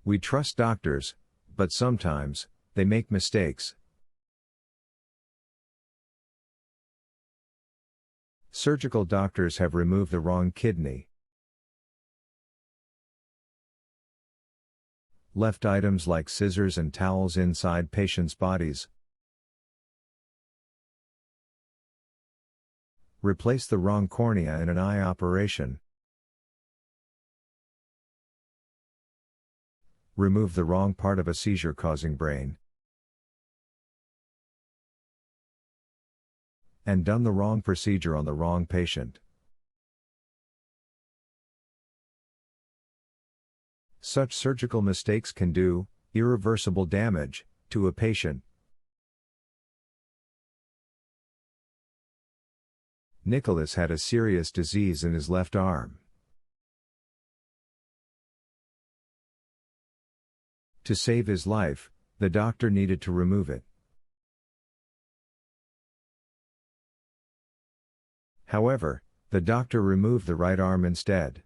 We trust doctors, but sometimes, they make mistakes. Surgical doctors have removed the wrong kidney. Left items like scissors and towels inside patients' bodies. Replace the wrong cornea in an eye operation. Remove the wrong part of a seizure-causing brain. And done the wrong procedure on the wrong patient. Such surgical mistakes can do irreversible damage to a patient. Nicolas had a serious disease in his left arm. To save his life, the doctor needed to remove it. However, the doctor removed the right arm instead.